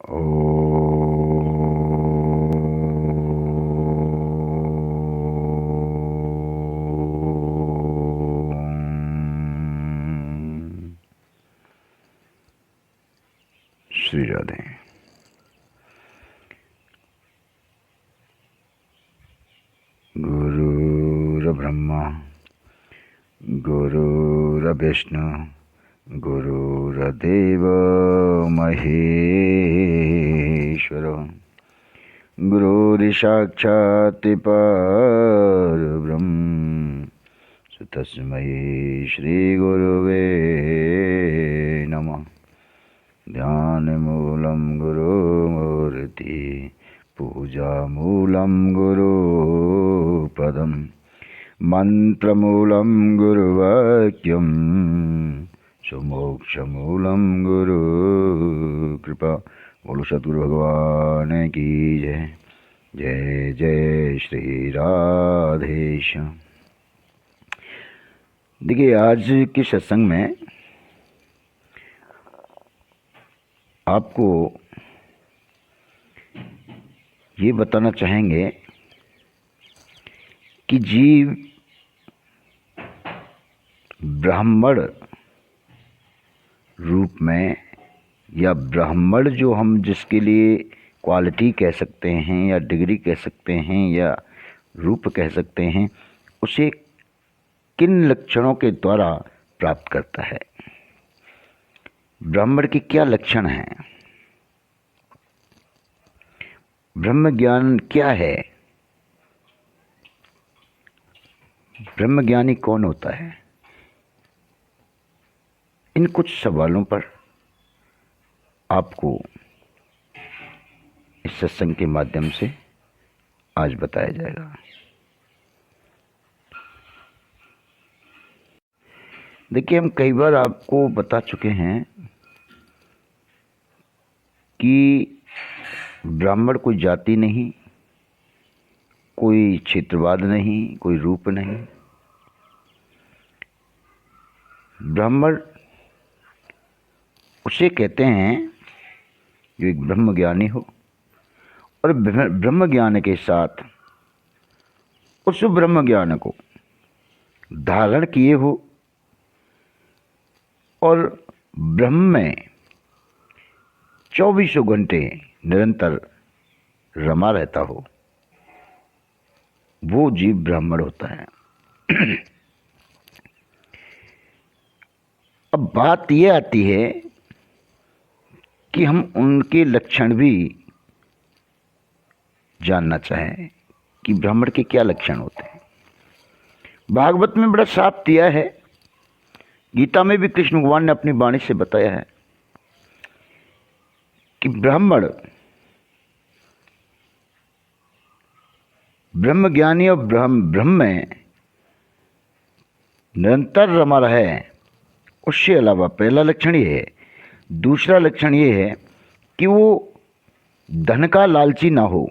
श्री राधे। गुरुर्ब्रह्मा गुरुर्विष्णु गुरुर्देव महेश्वर गुरुर्साक्षात् परब्रह्म तस्मै श्री गुरुवे नमः। ध्यानमूलं गुरुमूर्ति पूजामूलं गुरुपदं मंत्रमूलं गुरुवाक्यं सुमोक्षमूलं गुरुकृपा। बोलो सद्गुरु भगवान की जय। जय जय श्री राधेश्याम। देखिए, आज के सत्संग में आपको ये बताना चाहेंगे कि जीव ब्राह्मण रूप में, या ब्राह्मण जो हम जिसके लिए क्वालिटी कह सकते हैं या डिग्री कह सकते हैं या रूप कह सकते हैं, उसे किन लक्षणों के द्वारा प्राप्त करता है। ब्राह्मण के क्या लक्षण हैं, ब्रह्म ज्ञान क्या है, ब्रह्मज्ञानी कौन होता है, इन कुछ सवालों पर आपको इस सत्संग के माध्यम से आज बताया जाएगा। देखिए, हम कई बार आपको बता चुके हैं कि ब्राह्मण कोई जाति नहीं, कोई क्षेत्रवाद नहीं, कोई रूप नहीं। ब्राह्मण उसे कहते हैं जो एक ब्रह्म ज्ञानी हो और ब्रह्म ज्ञान के साथ उस ब्रह्म ज्ञान को धारण किए हो और ब्रह्म में 24 घंटे निरंतर रमा रहता हो, वो जीव ब्राह्मण होता है। अब बात ये आती है कि हम उनके लक्षण भी जानना चाहें कि ब्राह्मण के क्या लक्षण होते हैं। भागवत में बड़ा साफ दिया है, गीता में भी कृष्ण भगवान ने अपनी वाणी से बताया है कि ब्राह्मण ब्रह्म ज्ञानी और ब्रह्म में निरंतर रमा रहे। उससे अलावा पहला लक्षण ये है। दूसरा लक्षण ये है कि वो धन का लालची ना हो,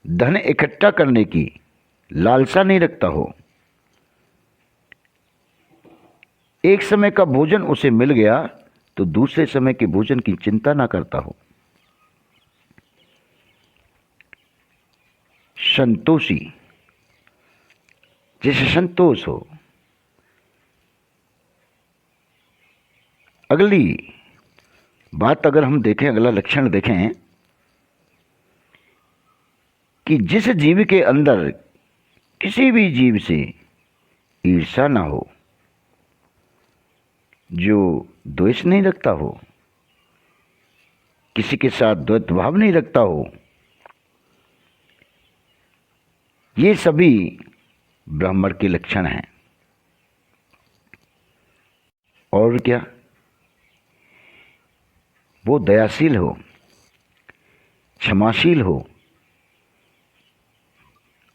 धन इकट्ठा करने की लालसा नहीं रखता हो। एक समय का भोजन उसे मिल गया तो दूसरे समय के भोजन की चिंता ना करता हो। संतोषी, जैसे संतोष हो। अगली बात अगर हम देखें, अगला लक्षण देखें कि जिस जीव के अंदर किसी भी जीव से ईर्ष्या ना हो, जो द्वेष नहीं रखता हो, किसी के साथ द्वैत भाव नहीं रखता हो, ये सभी ब्राह्मण के लक्षण हैं। और क्या, वो दयाशील हो, क्षमाशील हो,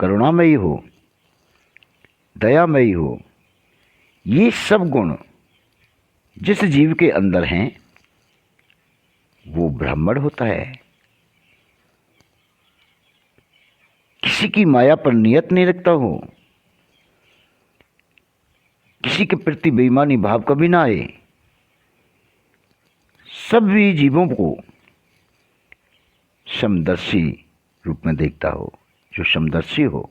करुणामयी हो, दयामयी हो। ये सब गुण जिस जीव के अंदर हैं वो ब्राह्मण होता है। किसी की माया पर नियत नहीं रखता हो, किसी के प्रति बेईमानी भाव कभी ना आए। सभी जीवों को समदर्शी रूप में देखता हो, जो समदर्शी हो,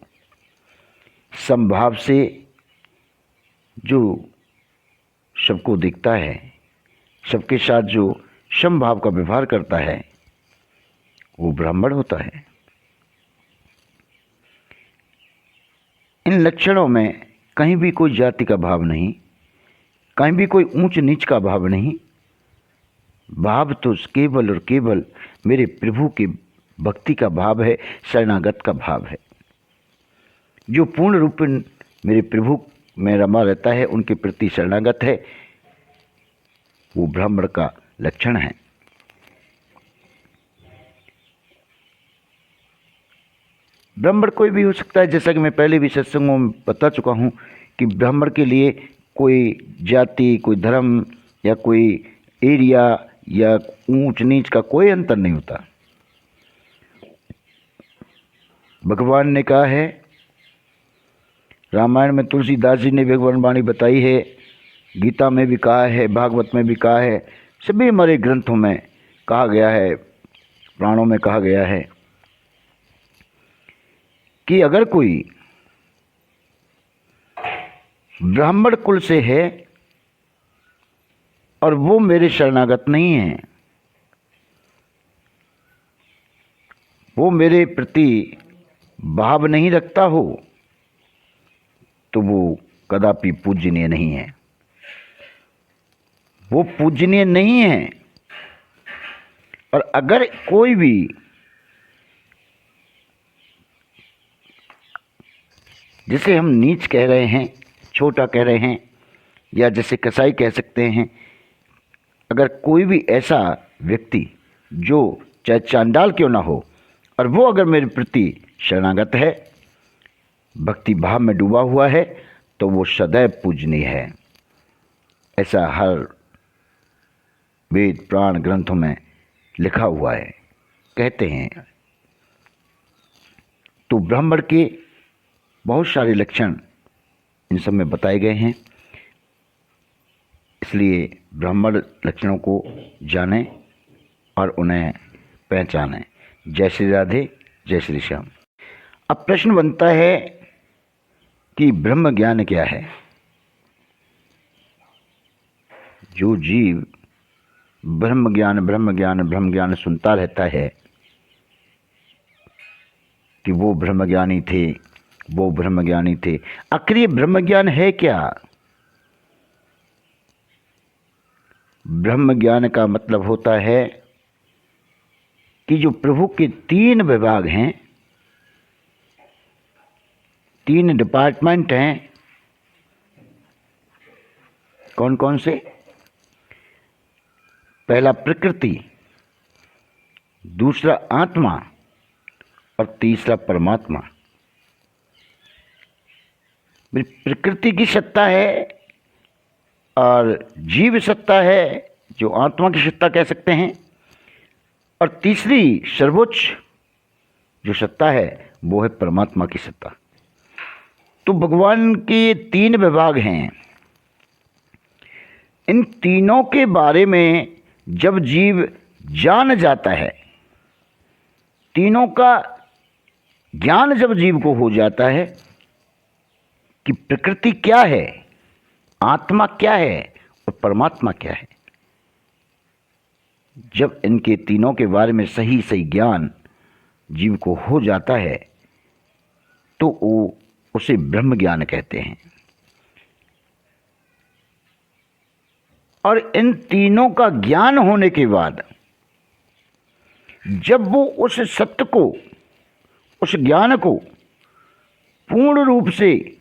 समभाव से जो सबको देखता है, सबके साथ जो समभाव का व्यवहार करता है, वो ब्राह्मण होता है। इन लक्षणों में कहीं भी कोई जाति का भाव नहीं, कहीं भी कोई ऊंच नीच का भाव नहीं। भाव तो केवल और केवल मेरे प्रभु की भक्ति का भाव है, शरणागत का भाव है। जो पूर्ण रूप मेरे प्रभु में रमा रहता है, उनके प्रति शरणागत है, वो ब्राह्मण का लक्षण है। ब्राह्मण कोई भी हो सकता है, जैसा कि मैं पहले भी सत्संगों में बता चुका हूँ कि ब्राह्मण के लिए कोई जाति, कोई धर्म या कोई एरिया या ऊंच नीच का कोई अंतर नहीं होता। भगवान ने कहा है, रामायण में तुलसीदास जी ने भगवान वाणी बताई है, गीता में भी कहा है, भागवत में भी कहा है, सभी हमारे ग्रंथों में कहा गया है, पुराणों में कहा गया है कि अगर कोई ब्राह्मण कुल से है और वो मेरे शरणागत नहीं है, वो मेरे प्रति भाव नहीं रखता हो, तो वो कदापि पूजनीय नहीं है। वो पूजनीय नहीं है। और अगर कोई भी जिसे हम नीच कह रहे हैं, छोटा कह रहे हैं, या जैसे कसाई कह सकते हैं, अगर कोई भी ऐसा व्यक्ति जो चाहे चांडाल क्यों ना हो, और वो अगर मेरे प्रति शरणागत है, भक्ति भाव में डूबा हुआ है, तो वो सदैव पूजनीय है। ऐसा हर वेद पुराण ग्रंथों में लिखा हुआ है, कहते हैं। तो ब्राह्मण के बहुत सारे लक्षण इन सब में बताए गए हैं, इसलिए ब्राह्मण लक्षणों को जानें और उन्हें पहचानें। जय श्री राधे, जय श्री श्याम। अब प्रश्न बनता है कि ब्रह्म ज्ञान क्या है। जो जीव ब्रह्म ज्ञान सुनता रहता है कि वो ब्रह्मज्ञानी थे, वो ब्रह्मज्ञानी थे, आखिर ये ब्रह्मज्ञान है क्या? ब्रह्म ज्ञान का मतलब होता है कि जो प्रभु के 3 विभाग हैं, 3 डिपार्टमेंट हैं। कौन कौन से? पहला प्रकृति, दूसरा आत्मा और तीसरा परमात्मा। प्रकृति की सत्ता है और जीव सत्ता है, जो आत्मा की सत्ता कह सकते हैं, और तीसरी सर्वोच्च जो सत्ता है वो है परमात्मा की सत्ता। तो भगवान के 3 विभाग हैं। इन तीनों के बारे में जब जीव जान जाता है, तीनों का ज्ञान जब जीव को हो जाता है कि प्रकृति क्या है, आत्मा क्या है और परमात्मा क्या है, जब इनके तीनों के बारे में सही सही ज्ञान जीव को हो जाता है, तो वो उसे ब्रह्म ज्ञान कहते हैं। और इन तीनों का ज्ञान होने के बाद जब वो उस सत्य को, उस ज्ञान को पूर्ण रूप से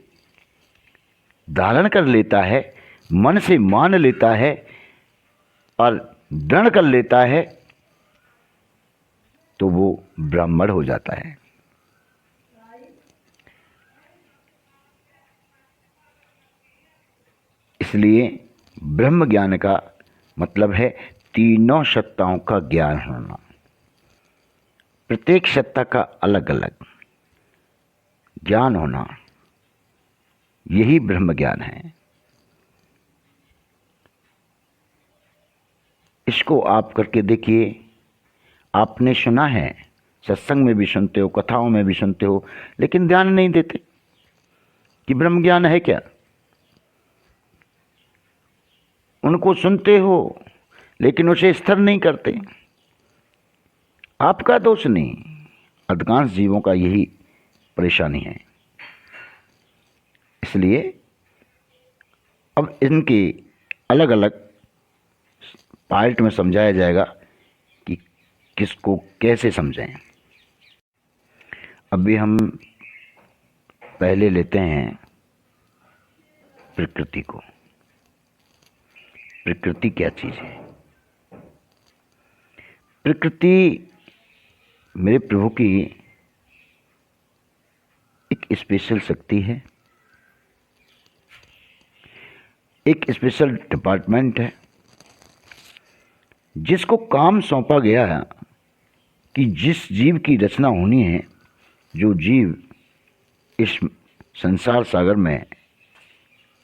धारण कर लेता है, मन से मान लेता है और दृढ़ कर लेता है, तो वो ब्राह्मण हो जाता है। इसलिए ब्रह्म ज्ञान का मतलब है तीनों सत्ताओं का ज्ञान होना, प्रत्येक सत्ता का अलग अलग ज्ञान होना, यही ब्रह्म ज्ञान है। इसको आप करके देखिए। आपने सुना है सत्संग में भी सुनते हो, कथाओं में भी सुनते हो, लेकिन ध्यान नहीं देते कि ब्रह्म ज्ञान है क्या। उनको सुनते हो लेकिन उसे स्थिर नहीं करते। आपका दोष नहीं, अधिकांश जीवों का यही परेशानी है। इसलिए अब इनके अलग अलग पार्ट में समझाया जाएगा कि किसको कैसे समझें। अभी हम पहले लेते हैं प्रकृति को। प्रकृति क्या चीज है? प्रकृति मेरे प्रभु की एक स्पेशल शक्ति है, एक स्पेशल डिपार्टमेंट है, जिसको काम सौंपा गया है कि जिस जीव की रचना होनी है, जो जीव इस संसार सागर में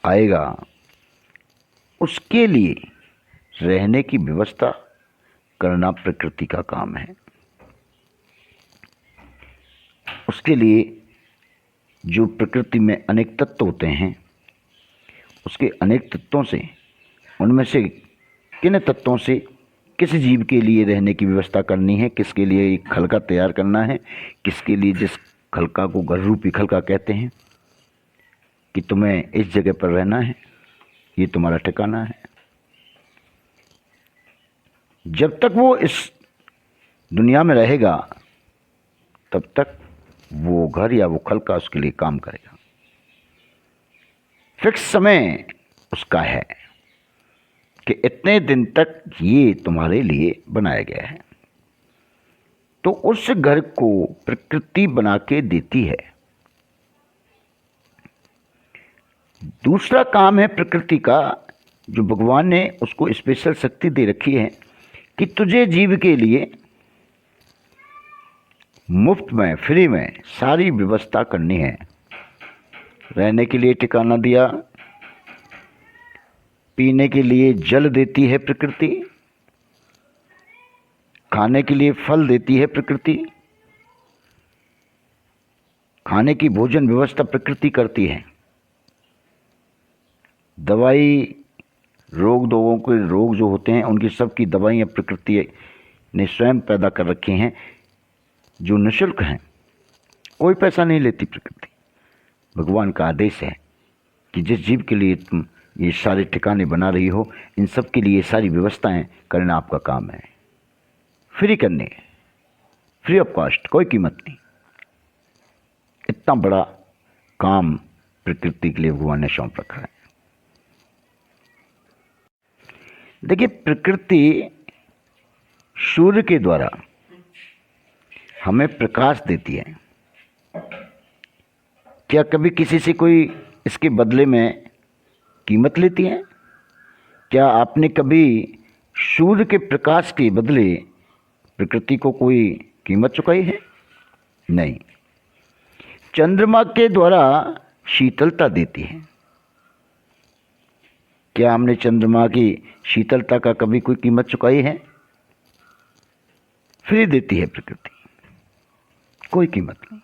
आएगा, उसके लिए रहने की व्यवस्था करना प्रकृति का काम है। उसके लिए जो प्रकृति में अनेक तत्व होते हैं, उसके अनेक तत्वों से, उनमें से किन तत्वों से किस जीव के लिए रहने की व्यवस्था करनी है, किसके लिए एक खलका तैयार करना है, किसके लिए, जिस खलका को घर रूपी खलका कहते हैं, कि तुम्हें इस जगह पर रहना है, ये तुम्हारा ठिकाना है। जब तक वो इस दुनिया में रहेगा तब तक वो घर या वो खलका उसके लिए काम करेगा। फिक्स समय उसका है कि इतने दिन तक ये तुम्हारे लिए बनाया गया है, तो उस घर को प्रकृति बना के देती है। दूसरा काम है प्रकृति का, जो भगवान ने उसको स्पेशल शक्ति दे रखी है कि तुझे जीव के लिए मुफ्त में, फ्री में सारी व्यवस्था करनी है। रहने के लिए ठिकाना दिया, पीने के लिए जल देती है प्रकृति, खाने के लिए फल देती है प्रकृति, खाने की भोजन व्यवस्था प्रकृति करती है। दवाई, लोगों के रोग जो होते हैं उनकी सबकी दवाइयाँ प्रकृति ने स्वयं पैदा कर रखी हैं, जो निःशुल्क हैं, कोई पैसा नहीं लेती प्रकृति। भगवान का आदेश है कि जिस जीव के लिए तुम ये सारे ठिकाने बना रही हो, इन सब के लिए सारी व्यवस्थाएं करना आपका काम है। फ्री करने, फ्री ऑफ कॉस्ट, कोई कीमत नहीं। इतना बड़ा काम प्रकृति के लिए भगवान ने सौंप रखा है। देखिए, प्रकृति सूर्य के द्वारा हमें प्रकाश देती है। क्या कभी किसी से कोई इसके बदले में कीमत लेती है? क्या आपने कभी सूर्य के प्रकाश के बदले प्रकृति को कोई कीमत चुकाई है? नहीं। चंद्रमा के द्वारा शीतलता देती है। क्या हमने चंद्रमा की शीतलता का कभी कोई कीमत चुकाई है? फ्री देती है प्रकृति, कोई कीमत नहीं।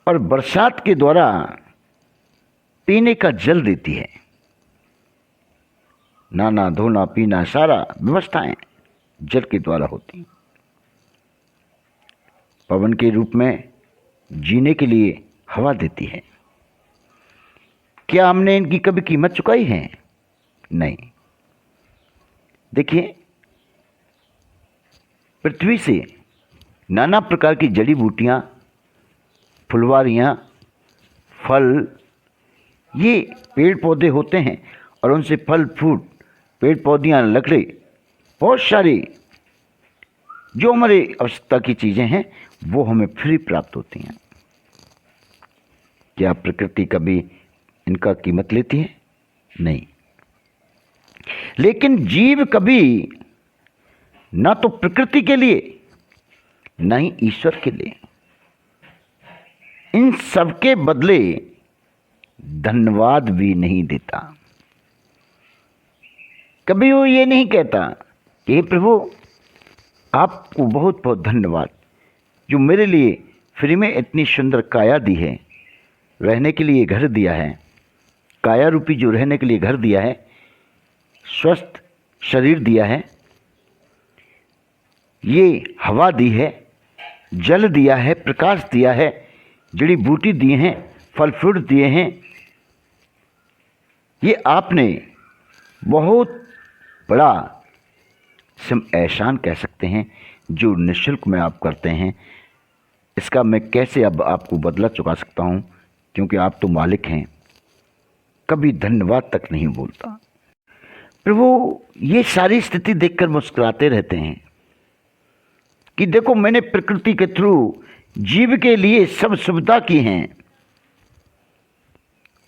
और बरसात के द्वारा पीने का जल देती है। नहाना, धोना, पीना, सारा व्यवस्थाएं जल के द्वारा होती हैं। पवन के रूप में जीने के लिए हवा देती है। क्या हमने इनकी कभी कीमत चुकाई है? नहीं। देखिए, पृथ्वी से नाना प्रकार की जड़ी बूटियां, फुलवारियां, फल, ये पेड़ पौधे होते हैं, और उनसे फल फूल, पेड़ पौधियां, लकड़ी, बहुत सारी जो हमारी आवश्यकता की चीज़ें हैं वो हमें फ्री प्राप्त होती हैं। क्या प्रकृति कभी इनका कीमत लेती है? नहीं। लेकिन जीव कभी ना तो प्रकृति के लिए, ना ही ईश्वर के लिए, इन सबके बदले धन्यवाद भी नहीं देता। कभी वो ये नहीं कहता कि हे प्रभु आपको बहुत बहुत धन्यवाद जो मेरे लिए फ्री में इतनी सुंदर काया दी है, रहने के लिए घर दिया है, काया रूपी जो रहने के लिए घर दिया है, स्वस्थ शरीर दिया है, ये हवा दी है, जल दिया है, प्रकाश दिया है, जड़ी बूटी दिए हैं, फल फ्रूट दिए हैं। ये आपने बहुत बड़ा एहसान कह सकते हैं जो निःशुल्क में आप करते हैं। इसका मैं कैसे अब आपको बदला चुका सकता हूँ, क्योंकि आप तो मालिक हैं। कभी धन्यवाद तक नहीं बोलता। प्रभु ये सारी स्थिति देखकर मुस्कुराते रहते हैं कि देखो मैंने प्रकृति के थ्रू जीव के लिए सब सुविधा की हैं।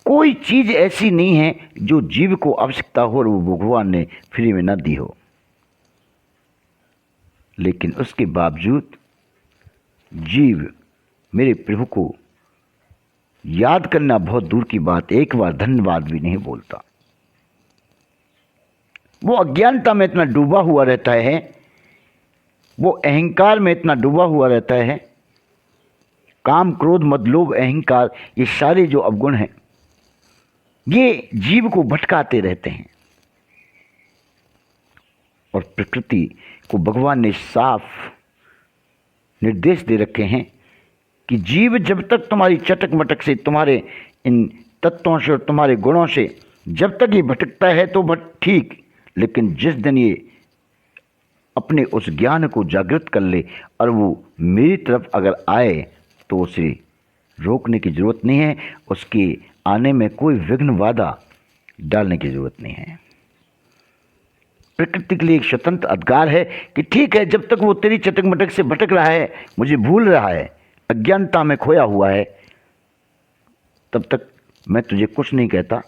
कोई चीज ऐसी नहीं है जो जीव को आवश्यकता हो और वो भगवान ने फ्री में न दी हो। लेकिन उसके बावजूद जीव मेरे प्रभु को याद करना बहुत दूर की बात, एक बार धन्यवाद भी नहीं बोलता। वो अज्ञानता में इतना डूबा हुआ रहता है, वो अहंकार में इतना डूबा हुआ रहता है। काम, क्रोध, मद, लोभ, अहंकार, ये सारे जो अवगुण हैं ये जीव को भटकाते रहते हैं। और प्रकृति को भगवान ने साफ निर्देश दे रखे हैं कि जीव जब तक तुम्हारी चटक मटक से, तुम्हारे इन तत्वों से और तुम्हारे गुणों से जब तक ये भटकता है तो ठीक, लेकिन जिस दिन ये अपने उस ज्ञान को जागृत कर ले और वो मेरी तरफ अगर आए तो उसे रोकने की जरूरत नहीं है, उसके आने में कोई विघ्न बाधा डालने की जरूरत नहीं है। प्रकृति के लिए एक स्वतंत्र अधिकार है कि ठीक है, जब तक वो तेरी चटक मटक से भटक रहा है, मुझे भूल रहा है, अज्ञानता में खोया हुआ है, तब तक मैं तुझे कुछ नहीं कहता,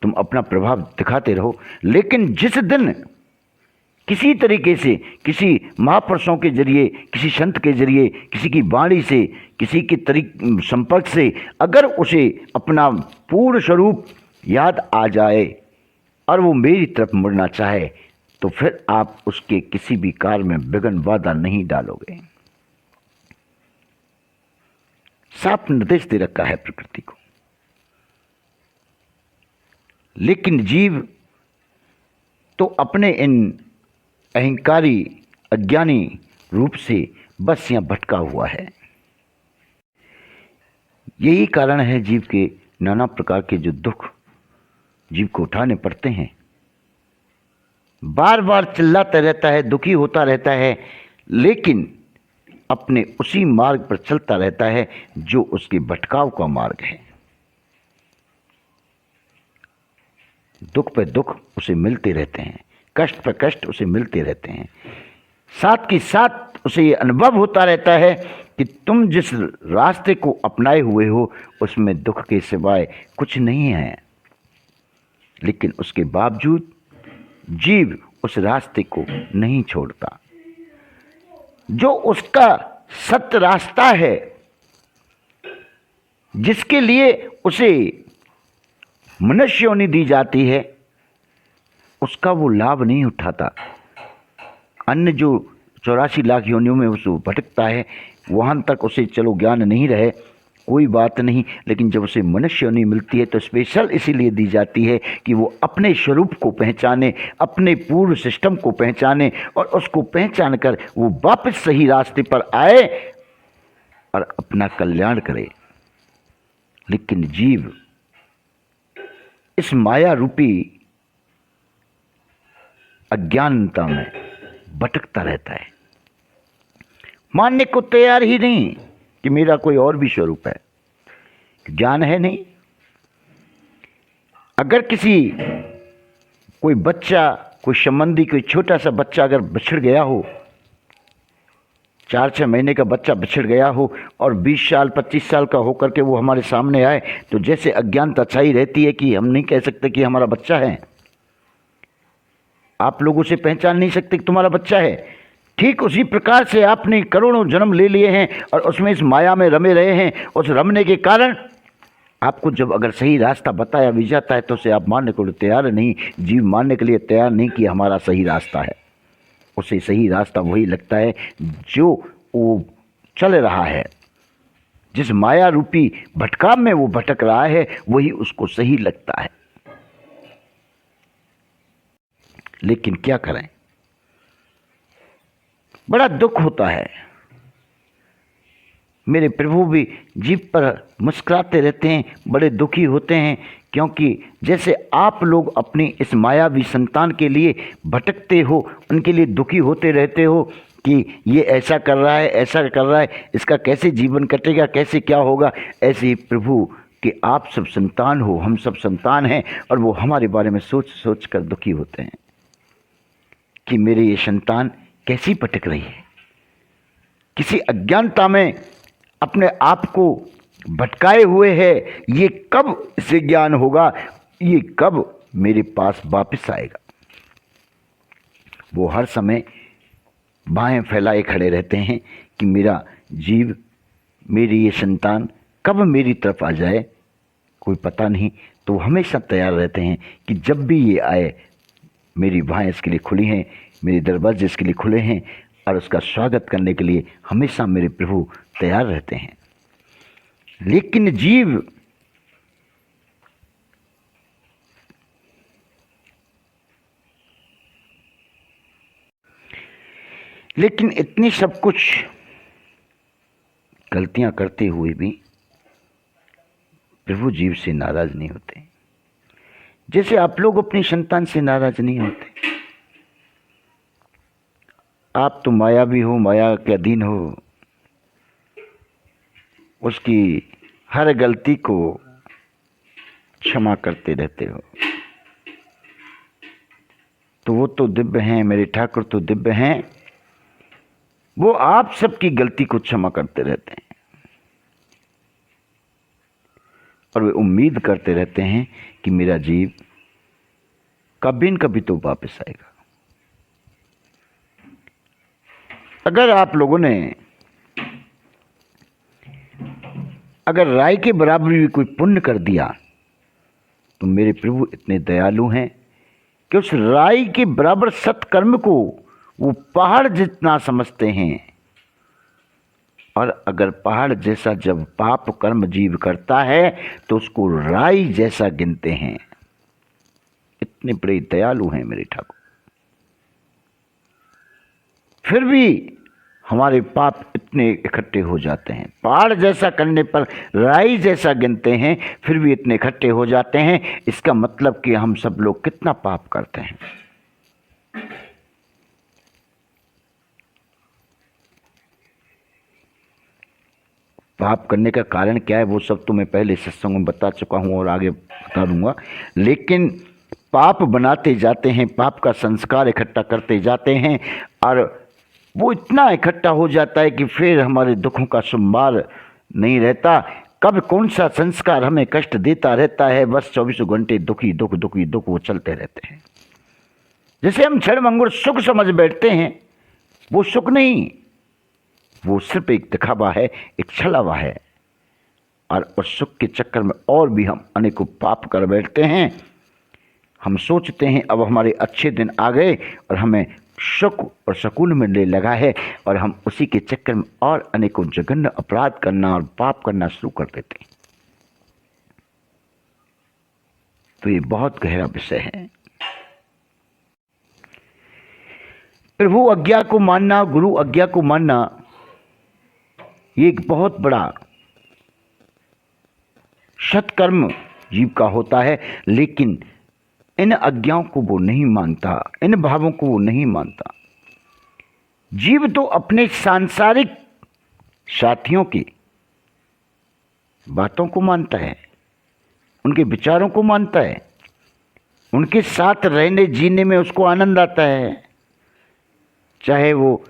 तुम अपना प्रभाव दिखाते रहो। लेकिन जिस दिन किसी तरीके से, किसी महापुरुषों के जरिए, किसी संत के जरिए, किसी की वाणी से, किसी के संपर्क से अगर उसे अपना पूर्ण स्वरूप याद आ जाए और वो मेरी तरफ मुड़ना चाहे, तो फिर आप उसके किसी भी कार्य में विघ्न बाधा नहीं डालोगे। साफ निर्देश दे रखा है प्रकृति को। लेकिन जीव तो अपने इन अहंकारी, अज्ञानी रूप से बस यहां भटका हुआ है। यही कारण है जीव के नाना प्रकार के जो दुख जीव को उठाने पड़ते हैं। बार बार चिल्लाता रहता है, दुखी होता रहता है, लेकिन अपने उसी मार्ग पर चलता रहता है जो उसके भटकाव का मार्ग है। दुख पे दुख उसे मिलते रहते हैं, कष्ट पे कष्ट उसे मिलते रहते हैं। साथ के साथ उसे ये अनुभव होता रहता है कि तुम जिस रास्ते को अपनाए हुए हो उसमें दुख के सिवाय कुछ नहीं है। लेकिन उसके बावजूद जीव उस रास्ते को नहीं छोड़ता। जो उसका सत्य रास्ता है, जिसके लिए उसे मनुष्य योनि दी जाती है, उसका वो लाभ नहीं उठाता। अन्य जो 84 लाख योनियों में उसे भटकता है, वहां तक उसे चलो ज्ञान नहीं रहे, कोई बात नहीं, लेकिन जब उसे मनुष्य योनि मिलती है तो स्पेशल इसीलिए दी जाती है कि वो अपने स्वरूप को पहचाने, अपने पूर्ण सिस्टम को पहचाने और उसको पहचान कर वो वापस सही रास्ते पर आए और अपना कल्याण करे। लेकिन जीव इस माया रूपी अज्ञानता में भटकता रहता है, मानने को तैयार ही नहीं कि मेरा कोई और भी स्वरूप है। ज्ञान है नहीं। अगर कोई बच्चा, कोई संबंधी, कोई छोटा सा बच्चा अगर बिछड़ गया हो, 4-6 महीने का बच्चा बिछड़ गया हो और 20 साल 25 साल का होकर के वो हमारे सामने आए, तो जैसे अज्ञानता छाई रहती है कि हम नहीं कह सकते कि हमारा बच्चा है। आप लोग उसे पहचान नहीं सकते कि तुम्हारा बच्चा है। ठीक उसी प्रकार से आपने करोड़ों जन्म ले लिए हैं और उसमें इस माया में रमे रहे हैं। उस रमने के कारण आपको जब अगर सही रास्ता बताया भी जाता है तो उसे आप मानने को तैयार नहीं। जीव मानने के लिए तैयार नहीं कि हमारा सही रास्ता है। उसे सही रास्ता वही लगता है जो वो चल रहा है, जिस माया रूपी भटकाव में वो भटक रहा है वही उसको सही लगता है। लेकिन क्या करें, बड़ा दुख होता है। मेरे प्रभु भी जीभ पर मुस्कुराते रहते हैं, बड़े दुखी होते हैं, क्योंकि जैसे आप लोग अपनी इस मायावी संतान के लिए भटकते हो, उनके लिए दुखी होते रहते हो कि ये ऐसा कर रहा है, ऐसा कर रहा है, इसका कैसे जीवन कटेगा, कैसे क्या होगा, ऐसे ही प्रभु कि आप सब संतान हो, हम सब संतान हैं, और वो हमारे बारे में सोच सोच कर दुखी होते हैं कि मेरे ये संतान कैसी भटक रही है, किसी अज्ञानता में अपने आप को भटकाए हुए है। ये कब इसे ज्ञान होगा, ये कब मेरे पास वापस आएगा। वो हर समय बाहें फैलाए खड़े रहते हैं कि मेरा जीव, मेरी ये संतान कब मेरी तरफ आ जाए, कोई पता नहीं। तो हमेशा तैयार रहते हैं कि जब भी ये आए, मेरी बाहें इसके लिए खुली हैं, मेरे दरवाजे इसके लिए खुले हैं, और उसका स्वागत करने के लिए हमेशा मेरे प्रभु तैयार रहते हैं। लेकिन जीव लेकिन इतनी सब कुछ गलतियां करते हुए भी प्रभु जीव से नाराज नहीं होते, जैसे आप लोग अपनी संतान से नाराज नहीं होते। आप तो माया भी हो, माया के अधीन हो, उसकी हर गलती को क्षमा करते रहते हो। तो वो तो दिव्य हैं, मेरे ठाकुर तो दिव्य हैं, वो आप सबकी गलती को क्षमा करते रहते हैं, और वे उम्मीद करते रहते हैं कि मेरा जीव कभी न कभी तो वापस आएगा। अगर आप लोगों ने अगर राई के बराबर भी कोई पुण्य कर दिया, तो मेरे प्रभु इतने दयालु हैं कि उस राई के बराबर सत्कर्म को वो पहाड़ जितना समझते हैं। और अगर पहाड़ जैसा जब पाप कर्म जीव करता है तो उसको राई जैसा गिनते हैं। इतने बड़े दयालु हैं मेरे ठाकुर। फिर भी हमारे पाप इतने इकट्ठे हो जाते हैं, पहाड़ जैसा करने पर राई जैसा गिनते हैं, फिर भी इतने इकट्ठे हो जाते हैं। इसका मतलब कि हम सब लोग कितना पाप करते हैं। पाप करने का कारण क्या है वो सब तो मैं पहले सत्संग में बता चुका हूं और आगे बता दूंगा। लेकिन पाप बनाते जाते हैं, पाप का संस्कार इकट्ठा करते जाते हैं, और वो इतना इकट्ठा हो जाता है कि फिर हमारे दुखों का संभार नहीं रहता। कब कौन सा संस्कार हमें कष्ट देता रहता है, बस 24 घंटे दुखी दुख दुखी दुख वो चलते रहते हैं। जैसे हम क्षणभंगुर सुख समझ बैठते हैं, वो सुख नहीं, वो सिर्फ एक दिखावा है, एक छलावा है। और उस सुख के चक्कर में और भी हम अनेकों पाप कर बैठते हैं। हम सोचते हैं अब हमारे अच्छे दिन आ गए और हमें सुख और सुकून मिलने लगा है, और हम उसी के चक्कर में और अनेकों जघन्य अपराध करना और पाप करना शुरू कर देते हैं। तो ये बहुत गहरा विषय है। प्रभु आज्ञा को मानना, गुरु आज्ञा को मानना, ये एक बहुत बड़ा सत्कर्म जीव का होता है। लेकिन इन आज्ञाओं को वो नहीं मानता, इन भावों को वो नहीं मानता। जीव तो अपने सांसारिक साथियों की बातों को मानता है, उनके विचारों को मानता है, उनके साथ रहने जीने में उसको आनंद आता है। चाहे वो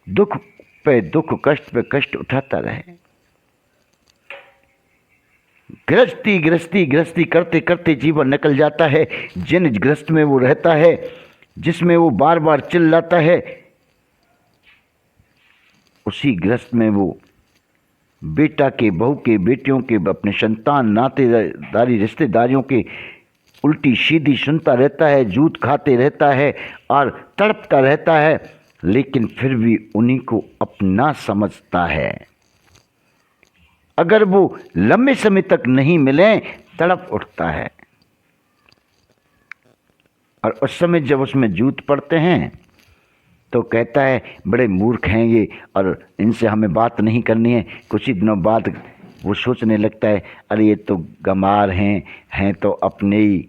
दुख पे दुख, कष्ट पे कष्ट उठाता रहे। गृहस्थी गृहस्थी गृहस्थी करते करते जीवन निकल जाता है। जिन गृहस्थ में वो रहता है, जिसमें वो बार बार चिल्लाता है, उसी गृहस्थ में वो बेटा के, बहू के, बेटियों के, अपने संतान, नातेदारी, रिश्तेदारियों के उल्टी सीधी सुनता रहता है, जूत खाते रहता है और तड़पता रहता है, लेकिन फिर भी उन्हीं को अपना समझता है। अगर वो लंबे समय तक नहीं मिले तड़प उठता है, और उस समय जब उसमें जूत पड़ते हैं तो कहता है बड़े मूर्ख हैं ये, और इनसे हमें बात नहीं करनी है। कुछ ही दिनों बाद वो सोचने लगता है अरे ये तो गंवार हैं तो अपने ही,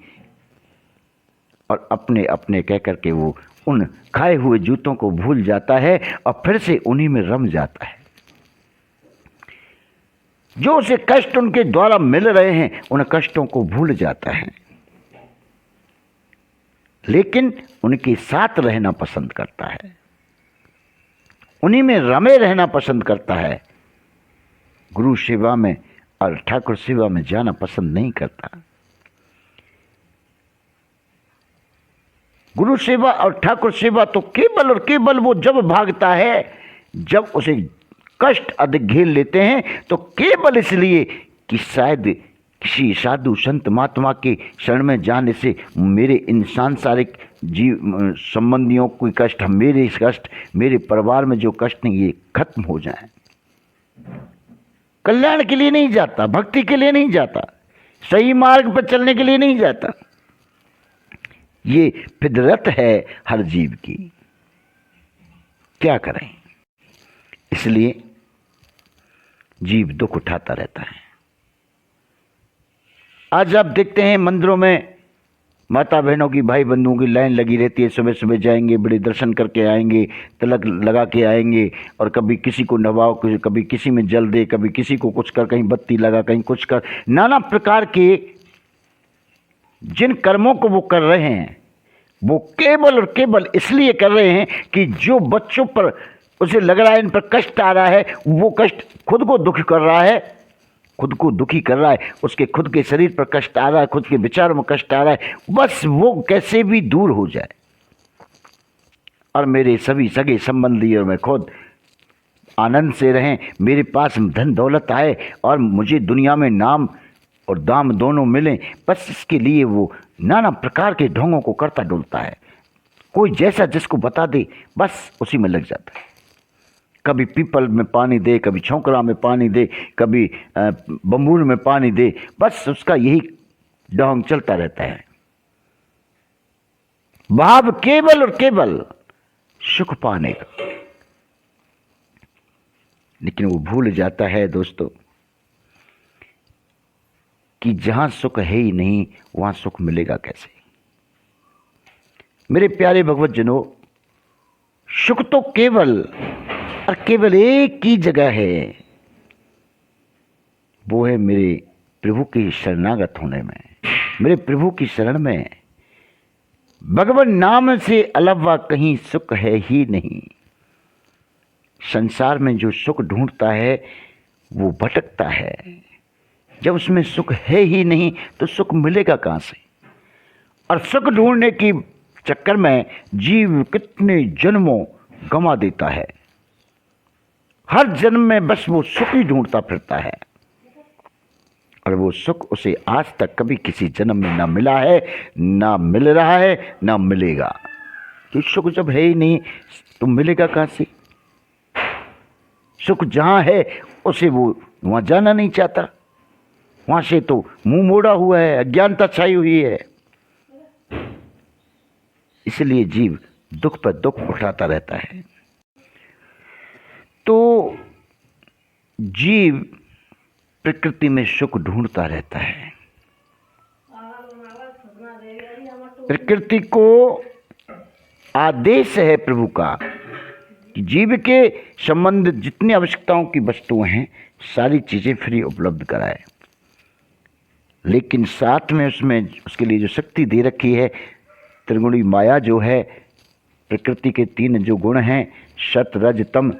और अपने अपने कह करके वो उन खाए हुए जूतों को भूल जाता है और फिर से उन्हीं में रम जाता है। जो उसे कष्ट उनके द्वारा मिल रहे हैं उन कष्टों को भूल जाता है, लेकिन उनके साथ रहना पसंद करता है, उन्हीं में रमे रहना पसंद करता है। गुरु सेवा में और ठाकुर सेवा में जाना पसंद नहीं करता। गुरु सेवा और ठाकुर सेवा तो केवल और केवल वो जब भागता है जब उसे कष्ट अधिक घेर लेते हैं, तो केवल इसलिए कि शायद किसी साधु संत महात्मा के शरण में जाने से मेरे इन सांसारिक जीव संबंधियों कोई कष्ट, मेरे कष्ट, मेरे परिवार में जो कष्ट नहीं ये खत्म हो जाए। कल्याण के लिए नहीं जाता, भक्ति के लिए नहीं जाता, सही मार्ग पर चलने के लिए नहीं जाता। ये फितरत है हर जीव की, क्या करें। इसलिए जीव दुख उठाता रहता है। आज आप देखते हैं मंदिरों में माता बहनों की, भाई बंधुओं की लाइन लगी रहती है। सुबह सुबह जाएंगे, बड़े दर्शन करके आएंगे, तिलक लगा के आएंगे, और कभी किसी को नवाओ, कभी किसी में जल दे, कभी किसी को कुछ कर, कहीं बत्ती लगा, कहीं कुछ कर। नाना प्रकार के जिन कर्मों को वो कर रहे हैं वो केवल और केवल इसलिए कर रहे हैं कि जो बच्चों पर उसे लग रहा है इन पर कष्ट आ रहा है, वो कष्ट खुद को दुखी कर रहा है, खुद को दुखी कर रहा है, उसके खुद के शरीर पर कष्ट आ रहा है, खुद के विचारों में कष्ट आ रहा है, बस वो कैसे भी दूर हो जाए और मेरे सभी सगे संबंधी और मैं खुद आनंद से रहें, मेरे पास धन दौलत आए और मुझे दुनिया में नाम और दाम दोनों मिलें। बस इसके लिए वो नाना प्रकार के ढोंगों को करता डुलता है। कोई जैसा जिसको बता दे बस उसी में लग जाता है। कभी पीपल में पानी दे, कभी छोकरा में पानी दे, कभी बम्बूर में पानी दे, बस उसका यही ढोंग चलता रहता है। भाव केवल और केवल सुख पाने का, लेकिन वो भूल जाता है दोस्तों कि जहां सुख है ही नहीं वहां सुख मिलेगा कैसे। मेरे प्यारे भगवत जनों, सुख तो केवल और केवल एक ही जगह है, वो है मेरे प्रभु की शरणागत होने में, मेरे प्रभु की शरण में। भगवान नाम से अलावा कहीं सुख है ही नहीं। संसार में जो सुख ढूंढता है वो भटकता है। जब उसमें सुख है ही नहीं तो सुख मिलेगा कहां से। और सुख ढूंढने की चक्कर में जीव कितने जन्मों गंवा देता है। हर जन्म में बस वो सुख ही ढूंढता फिरता है, और वो सुख उसे आज तक कभी किसी जन्म में ना मिला है, ना मिल रहा है, ना मिलेगा। तो सुख जब है ही नहीं तो मिलेगा कहां से। सुख जहां है उसे वो वहां जाना नहीं चाहता, वहां से तो मुंह मोड़ा हुआ है, अज्ञानता छाई हुई है। इसलिए जीव दुख पर दुख उठाता रहता है। तो जीव प्रकृति में सुख ढूंढता रहता है। प्रकृति को आदेश है प्रभु का कि जीव के संबंध जितनी आवश्यकताओं की वस्तुएं हैं सारी चीजें फ्री उपलब्ध कराए, लेकिन साथ में उसमें उसके लिए जो शक्ति दे रखी है त्रिगुणी माया, जो है प्रकृति के तीन जो गुण हैं सत रज तम,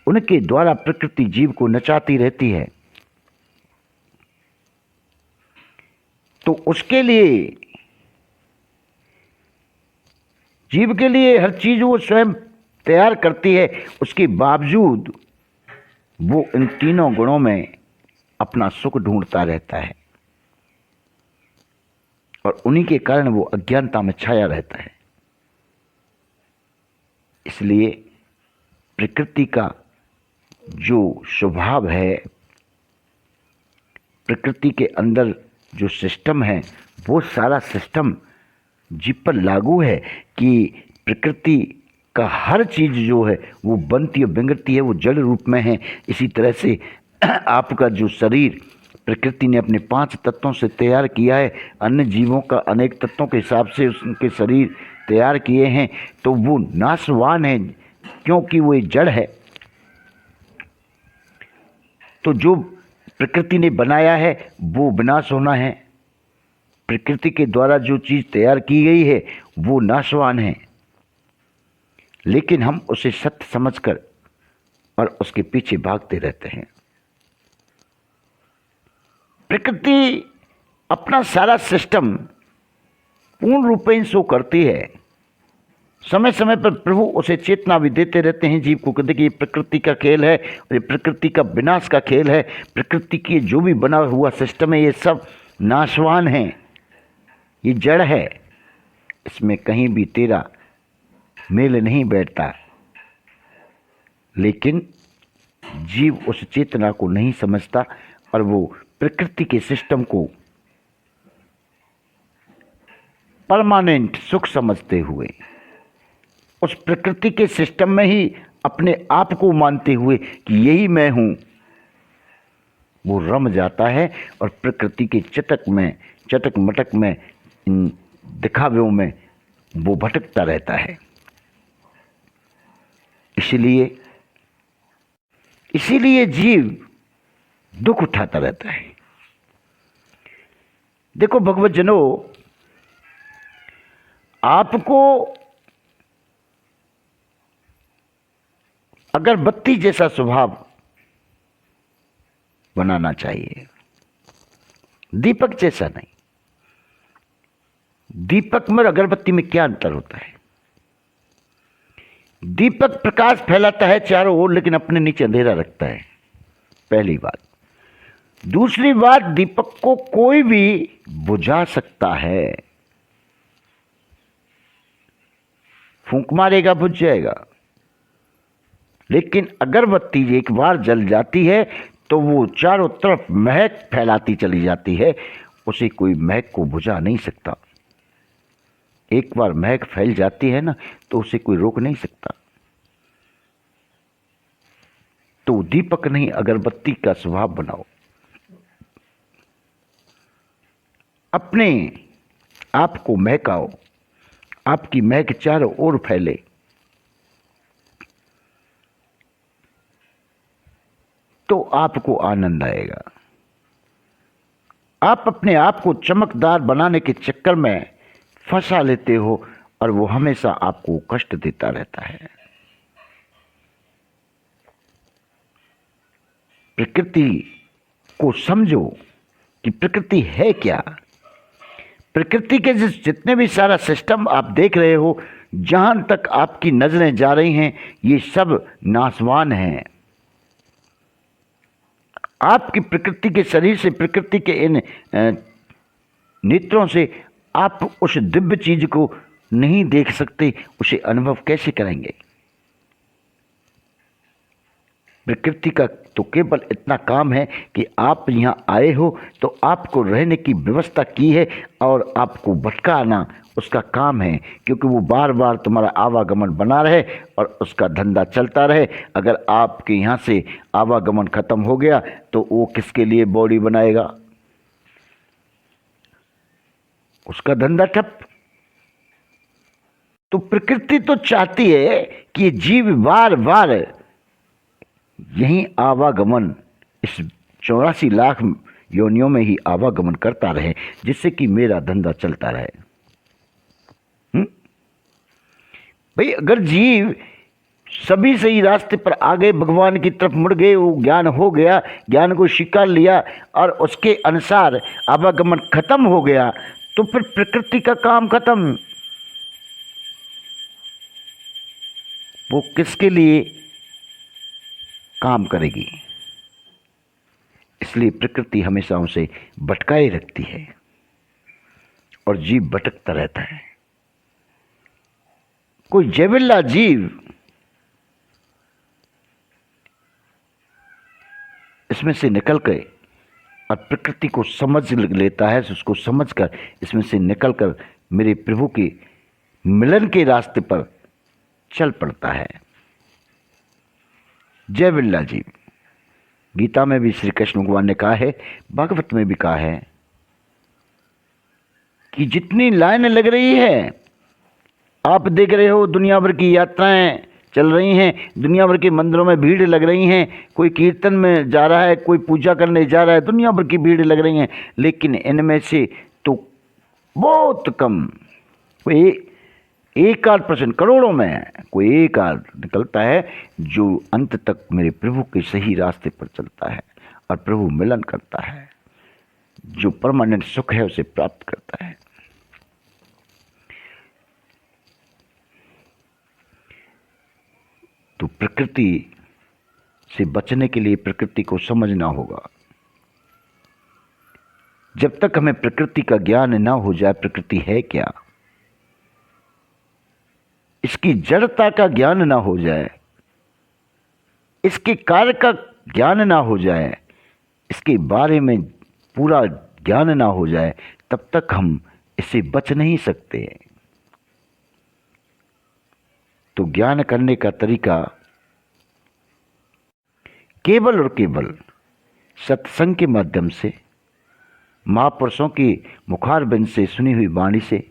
उनके द्वारा प्रकृति जीव को नचाती रहती है। तो उसके लिए, जीव के लिए हर चीज वो स्वयं तैयार करती है, उसके बावजूद वो इन तीनों गुणों में अपना सुख ढूंढता रहता है। और उन्हीं के कारण वो अज्ञानता में छाया रहता है। इसलिए प्रकृति का जो स्वभाव है, प्रकृति के अंदर जो सिस्टम है, वो सारा सिस्टम जीव पर लागू है कि प्रकृति का हर चीज जो है वो बनती और बिगड़ती है, वो जड़ रूप में है। इसी तरह से आपका जो शरीर प्रकृति ने अपने 5 तत्वों से तैयार किया है, अन्य जीवों का अनेक तत्वों के हिसाब से उनके शरीर तैयार किए हैं, तो वो नाशवान है क्योंकि वो एक जड़ है। तो जो प्रकृति ने बनाया है वो विनाश होना है, प्रकृति के द्वारा जो चीज तैयार की गई है वो नाशवान है, लेकिन हम उसे सत्य समझकर और उसके पीछे भागते रहते हैं। प्रकृति अपना सारा सिस्टम पूर्ण रूपेण शो करती है। समय समय पर प्रभु उसे चेतना भी देते रहते हैं जीव को, कहते कि ये प्रकृति का खेल है और ये प्रकृति का विनाश का खेल है। प्रकृति की जो भी बना हुआ सिस्टम है ये सब नाशवान है, ये जड़ है, इसमें कहीं भी तेरा मेल नहीं बैठता। लेकिन जीव उस चेतना को नहीं समझता और वो प्रकृति के सिस्टम को परमानेंट सुख समझते हुए, उस प्रकृति के सिस्टम में ही अपने आप को मानते हुए कि यही मैं हूं, वो रम जाता है और प्रकृति के चटक मटक में, इन दिखावों में वो भटकता रहता है। इसीलिए जीव दुख उठाता रहता है। देखो भगवत जनों, आपको अगरबत्ती जैसा स्वभाव बनाना चाहिए, दीपक जैसा नहीं। दीपक में और अगरबत्ती में क्या अंतर होता है? दीपक प्रकाश फैलाता है चारों ओर, लेकिन अपने नीचे अंधेरा रखता है, पहली बात। दूसरी बात, दीपक को कोई भी बुझा सकता है, फूंक मारेगा बुझ जाएगा। लेकिन अगरबत्ती एक बार जल जाती है तो वो चारों तरफ महक फैलाती चली जाती है, उसे कोई महक को बुझा नहीं सकता। एक बार महक फैल जाती है ना, तो उसे कोई रोक नहीं सकता। तो दीपक नहीं, अगरबत्ती का स्वभाव बनाओ, अपने आप को महकाओ, आपकी महक चारों ओर फैले। तो आपको आनंद आएगा। आप अपने आप को चमकदार बनाने के चक्कर में फंसा लेते हो और वो हमेशा आपको कष्ट देता रहता है। प्रकृति को समझो कि प्रकृति है क्या। प्रकृति के जितने भी सारा सिस्टम आप देख रहे हो, जहां तक आपकी नजरें जा रही हैं, ये सब नाशवान हैं। आपकी प्रकृति के शरीर से, प्रकृति के इन नेत्रों से आप उस दिव्य चीज को नहीं देख सकते, उसे अनुभव कैसे करेंगे? प्रकृति का तो केवल इतना काम है कि आप यहाँ आए हो तो आपको रहने की व्यवस्था की है और आपको भटकाना उसका काम है, क्योंकि वो बार बार तुम्हारा आवागमन बना रहे और उसका धंधा चलता रहे। अगर आपके यहाँ से आवागमन खत्म हो गया तो वो किसके लिए बॉडी बनाएगा? उसका धंधा ठप। तो प्रकृति तो चाहती है कि जीव बार बार यही आवागमन, इस 84 लाख योनियों में ही आवागमन करता रहे, जिससे कि मेरा धंधा चलता रहे। भाई, अगर जीव सभी सही रास्ते पर आ गए, भगवान की तरफ मुड़ गए, वो ज्ञान हो गया, ज्ञान को स्वीकार लिया और उसके अनुसार आवागमन खत्म हो गया, तो फिर प्रकृति का काम खत्म। वो किसके लिए काम करेगी? इसलिए प्रकृति हमेशा उसे भटकाए रखती है और जीव भटकता रहता है। कोई जैविल्ला जीव इसमें से निकल के और प्रकृति को समझ लेता है, उसको समझकर इसमें से निकलकर मेरे प्रभु के मिलन के रास्ते पर चल पड़ता है। जय बिल्ला जी। गीता में भी श्री कृष्ण भगवान ने कहा है, भागवत में भी कहा है कि जितनी लाइन लग रही है, आप देख रहे हो दुनिया भर की यात्राएं चल रही हैं, दुनिया भर के मंदिरों में भीड़ लग रही हैं, कोई कीर्तन में जा रहा है, कोई पूजा करने जा रहा है, दुनिया भर की भीड़ लग रही है, लेकिन इनमें से तो बहुत कम, कोई 1-8% करोड़ों में कोई 1-8 निकलता है जो अंत तक मेरे प्रभु के सही रास्ते पर चलता है और प्रभु मिलन करता है, जो परमानेंट सुख है उसे प्राप्त करता है। तो प्रकृति से बचने के लिए प्रकृति को समझना होगा। जब तक हमें प्रकृति का ज्ञान ना हो जाए, प्रकृति है क्या, इसकी जड़ता का ज्ञान ना हो जाए, इसके कार्य का ज्ञान ना हो जाए, इसके बारे में पूरा ज्ञान ना हो जाए, तब तक हम इससे बच नहीं सकते। तो ज्ञान करने का तरीका केवल और केवल सत्संग के माध्यम से, महापुरुषों की मुखारबिंद से सुनी हुई वाणी से,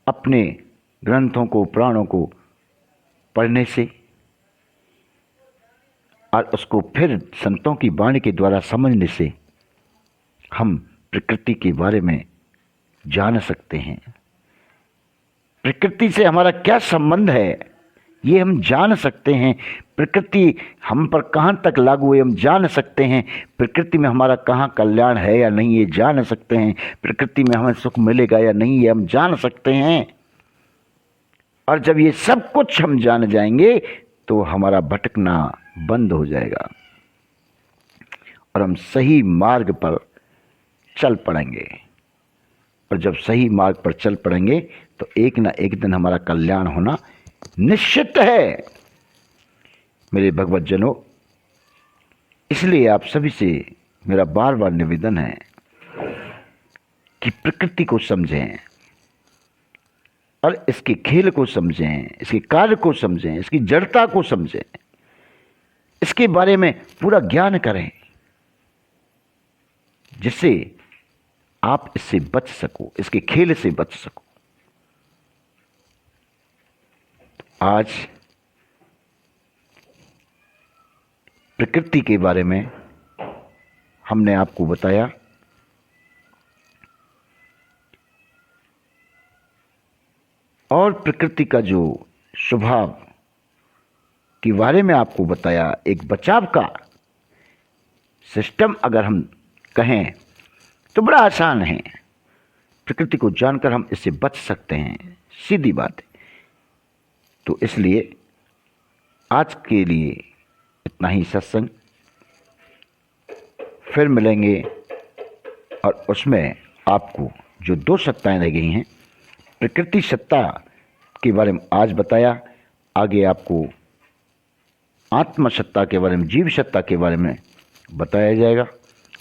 अपने ग्रंथों को, पुराणों को पढ़ने से और उसको फिर संतों की वाणी के द्वारा समझने से हम प्रकृति के बारे में जान सकते हैं। प्रकृति से हमारा क्या संबंध है ये हम जान सकते हैं। प्रकृति हम पर कहाँ तक लागू है हम जान सकते हैं। प्रकृति में हमारा कहाँ कल्याण है या नहीं ये जान सकते हैं। प्रकृति में हमें सुख मिलेगा या नहीं ये हम जान सकते हैं। और जब ये सब कुछ हम जान जाएंगे तो हमारा भटकना बंद हो जाएगा और हम सही मार्ग पर चल पड़ेंगे। और जब सही मार्ग पर चल पड़ेंगे तो एक ना एक दिन हमारा कल्याण होना निश्चित है मेरे भगवत जनों। इसलिए आप सभी से मेरा बार बार निवेदन है कि प्रकृति को समझें और इसके खेल को समझें, इसके कार्य को समझें, इसकी जड़ता को समझें, इसके बारे में पूरा ज्ञान करें जिससे आप इससे बच सको, इसके खेल से बच सको। आज प्रकृति के बारे में हमने आपको बताया। और प्रकृति का जो स्वभाव के बारे में आपको बताया, एक बचाव का सिस्टम अगर हम कहें तो बड़ा आसान है। प्रकृति को जानकर हम इससे बच सकते हैं, सीधी बात है। तो इसलिए आज के लिए इतना ही सत्संग, फिर मिलेंगे और उसमें आपको जो 2 सत्ताएं रह गई हैं, प्रकृति सत्ता के बारे में आज बताया, आगे आपको आत्म सत्ता के बारे में, जीव सत्ता के बारे में बताया जाएगा।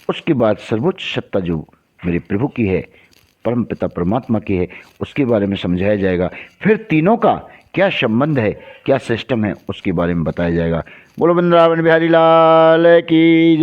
उसके बाद सर्वोच्च सत्ता जो मेरे प्रभु की है, परम पिता परमात्मा की है, उसके बारे में समझाया जाएगा। फिर तीनों का क्या संबंध है, क्या सिस्टम है, उसके बारे में बताया जाएगा। बोलो वृंदावन बिहारी लाल की जय।